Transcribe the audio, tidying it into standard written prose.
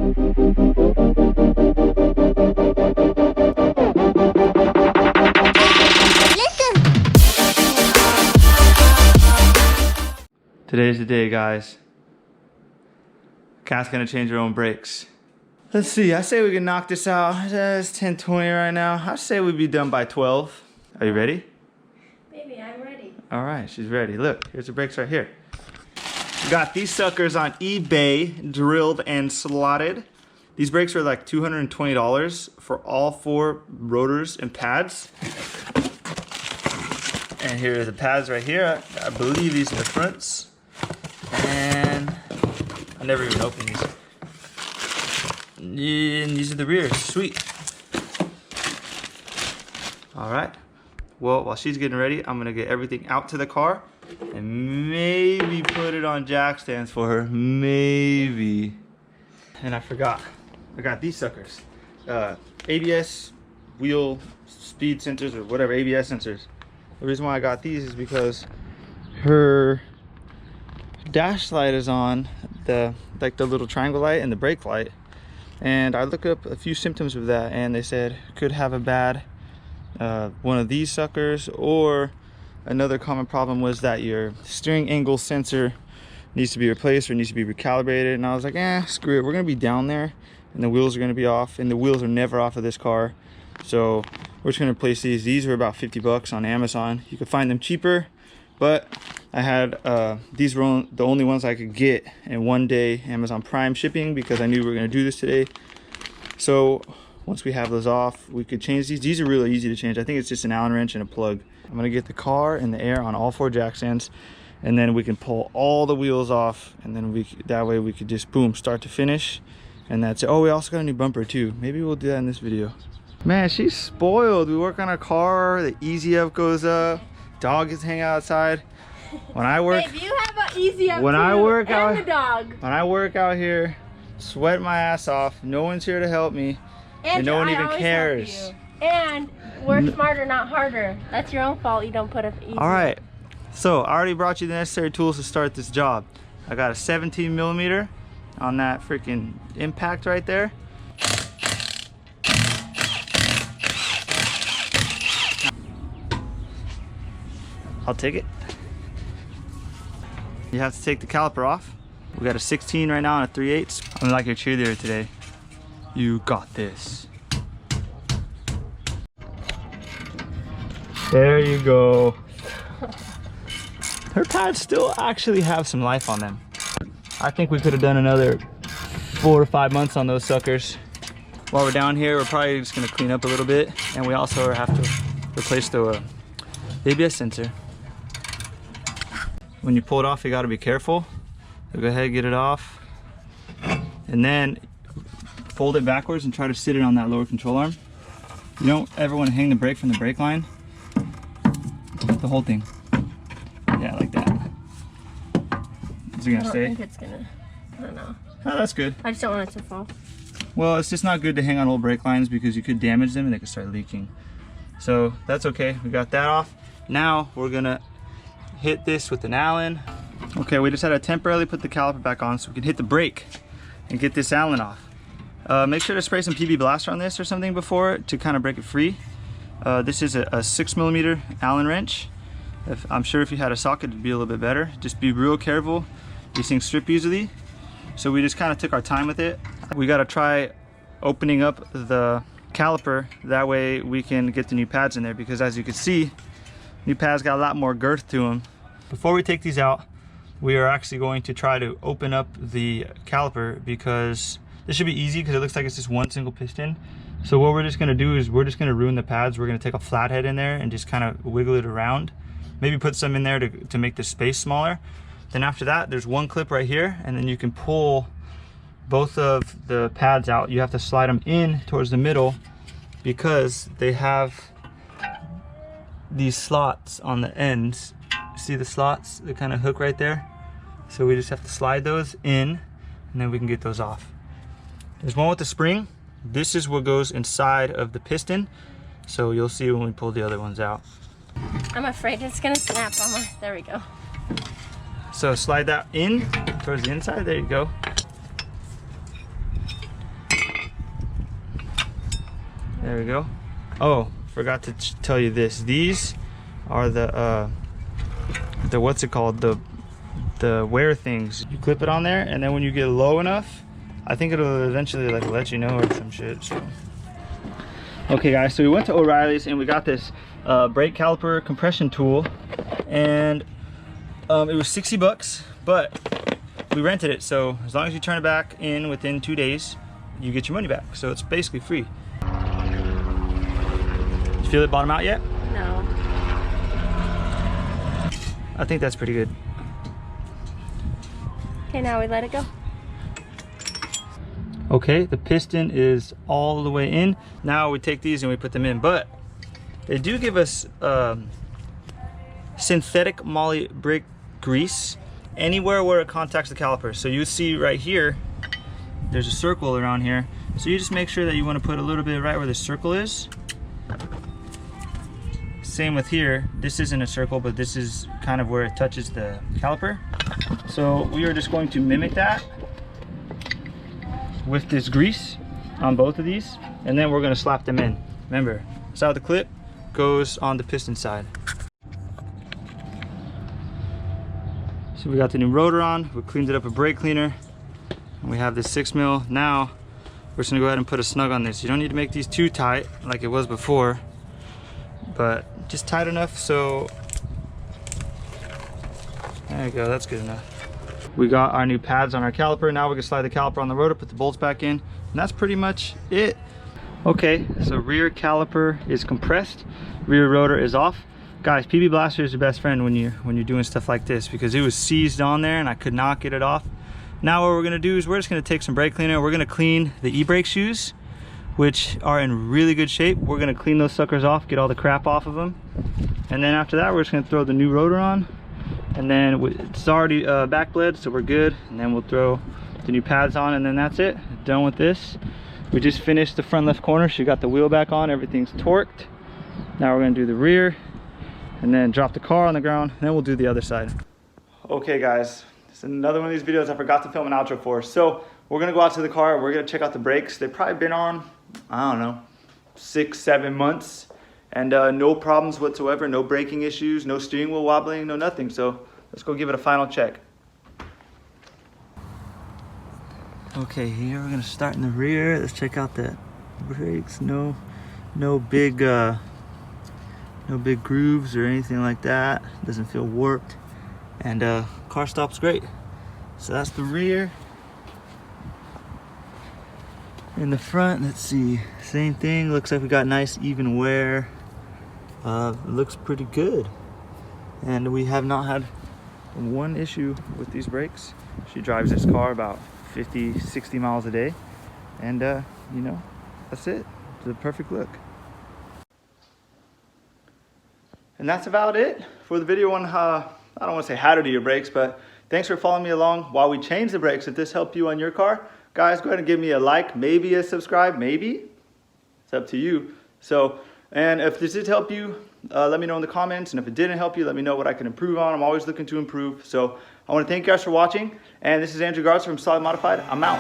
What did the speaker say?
Today's the day, guys. Kat's gonna change her own brakes. Let's see, I say we can knock this out. It's 10:20 right now. I say we'd be done by 12. Are you ready? Baby, I'm ready. All right, she's ready. Look, here's the brakes right here. Got these suckers on eBay, drilled and slotted. These brakes are like $220 for all 4 rotors and pads. And here are the pads right here. I believe these are the fronts. And I never even opened these. And these are the rears. Sweet. All right. Well, while she's getting ready, I'm gonna get everything out to the car and maybe put it on jack stands for her. Maybe. And I forgot. I got these suckers. ABS wheel speed sensors or whatever, ABS sensors. The reason why I got these is because her dash light is on, the little triangle light and the brake light, and I looked up a few symptoms of that, and they said could have a bad one of these suckers, or another common problem was that your steering angle sensor needs to be replaced or needs to be recalibrated. And I was like, screw it, we're gonna be down there and the wheels are gonna be off, and the wheels are never off of this car, so we're just gonna replace these. These are about 50 bucks on Amazon. You can find them cheaper, but I had these were the only ones I could get in one day Amazon Prime shipping because I knew we were gonna do this today. So once we have those off, we could change these. These are really easy to change. I think it's just an Allen wrench and a plug. I'm gonna get the car and the air on all 4 jack stands, and then we can pull all the wheels off, and then that way we could just boom, start to finish, and that's it. Oh, we also got a new bumper too. Maybe we'll do that in this video. Man, she's spoiled. We work on our car, the easy up goes up, dog gets hang outside. When I work, Babe, you have an easy up when too, I work and out, the dog. when I work out here, sweat my ass off. No one's here to help me, and no one even cares. And work smarter, not harder. That's your own fault. You don't put a easy. All right, so I already brought you the necessary tools to start this job. I got a 17 millimeter on that freaking impact right there. I'll take it. You have to take the caliper off. We got a 16 right now and a 3/8. I'm like your cheerleader today. You got this. There you go. Her pads still actually have some life on them. I think we could have done another 4 to 5 months on those suckers. While we're down here, we're probably just gonna clean up a little bit, and we also have to replace the ABS sensor. When you pull it off, you gotta be careful. So go ahead, get it off. And then fold it backwards and try to sit it on that lower control arm. You don't ever wanna hang the brake from the brake line. The whole thing. Yeah, like that. Is it gonna stay? I don't think it's gonna, I don't know. Oh, that's good. I just don't want it to fall. Well, it's just not good to hang on old brake lines because you could damage them and they could start leaking. So that's okay, we got that off. Now we're gonna hit this with an Allen. Okay, we just had to temporarily put the caliper back on so we can hit the brake and get this Allen off. Make sure to spray some PB Blaster on this or something before to kind of break it free. This is a 6 millimeter Allen wrench. I'm sure if you had a socket it'd be a little bit better. Just be real careful. These things strip easily. So we just kind of took our time with it. We got to try opening up the caliper, that way we can get the new pads in there, because as you can see, new pads got a lot more girth to them. Before we take these out, we are actually going to try to open up the caliper, because this should be easy because it looks like it's just one single piston. So what we're just going to do is we're just going to ruin the pads. We're going to take a flathead in there and just kind of wiggle it around, maybe put some in there to make the space smaller. Then after that, there's one clip right here, and then you can pull both of the pads out. You have to slide them in towards the middle because they have these slots on the ends. See the slots? They kind of hook right there. So we just have to slide those in, and then we can get those off. There's one with the spring. This is what goes inside of the piston. So you'll see when we pull the other ones out. I'm afraid it's gonna snap on my, there we go. So slide that in towards the inside, there you go. There we go. Oh, forgot to tell you this. These are the what's it called? The wear things. You clip it on there, and then when you get low enough, I think it'll eventually like let you know or some shit. So. Okay guys, so we went to O'Reilly's and we got this brake caliper compression tool, and it was 60 bucks, but we rented it. So as long as you turn it back in within 2 days, you get your money back. So it's basically free. You feel it bottom out yet? No. I think that's pretty good. Okay, now we let it go. Okay, the piston is all the way in. Now we take these and we put them in, but they do give us synthetic moly brake grease anywhere where it contacts the caliper. So you see right here, there's a circle around here. So you just make sure that you want to put a little bit right where the circle is. Same with here. This isn't a circle, but this is kind of where it touches the caliper. So we are just going to mimic that with this grease on both of these, and then we're going to slap them in. Remember, side of the clip goes on the piston side. So we got the new rotor on, we cleaned it up with brake cleaner, and we have this 6mm. Now we're just going to go ahead and put a snug on this. You don't need to make these too tight like it was before, but just tight enough so there you go, that's good enough. We got our new pads on our caliper. Now we can slide the caliper on the rotor, put the bolts back in, and that's pretty much it. Okay, so rear caliper is compressed, rear rotor is off. Guys, PB Blaster is your best friend when you're doing stuff like this, because it was seized on there and I could not get it off. Now what we're gonna do is we're just gonna take some brake cleaner. We're gonna clean the e-brake shoes, which are in really good shape. We're gonna clean those suckers off, get all the crap off of them, and then after that we're just gonna throw the new rotor on. And then it's already back bled, so we're good. And then we'll throw the new pads on, and then that's it. Done with this. We just finished the front left corner. She got the wheel back on, everything's torqued. Now we're gonna do the rear, and then drop the car on the ground, and then we'll do the other side. Okay guys, it's another one of these videos I forgot to film an outro for. So we're gonna go out to the car, we're gonna check out the brakes. They've probably been on, I don't know, 6-7 months. And no problems whatsoever, no braking issues, no steering wheel wobbling, no nothing. So let's go give it a final check. Okay, here we're gonna start in the rear. Let's check out the brakes. No big grooves or anything like that. Doesn't feel warped, and car stops great. So that's the rear. In the front, let's see, same thing. Looks like we got nice even wear. It looks pretty good, and we have not had one issue with these brakes. She drives this car about 50-60 miles a day, and you know, that's it. It's a perfect look. And that's about it for the video on I don't want to say how to do your brakes, but thanks for following me along while we change the brakes. If this helped you on your car, guys, go ahead and give me a like, maybe a subscribe, maybe. It's up to you. So, and if this did help you, let me know in the comments. And if it didn't help you, let me know what I can improve on. I'm always looking to improve. So I want to thank you guys for watching. And this is Andrew Garza from Solid Modified. I'm out.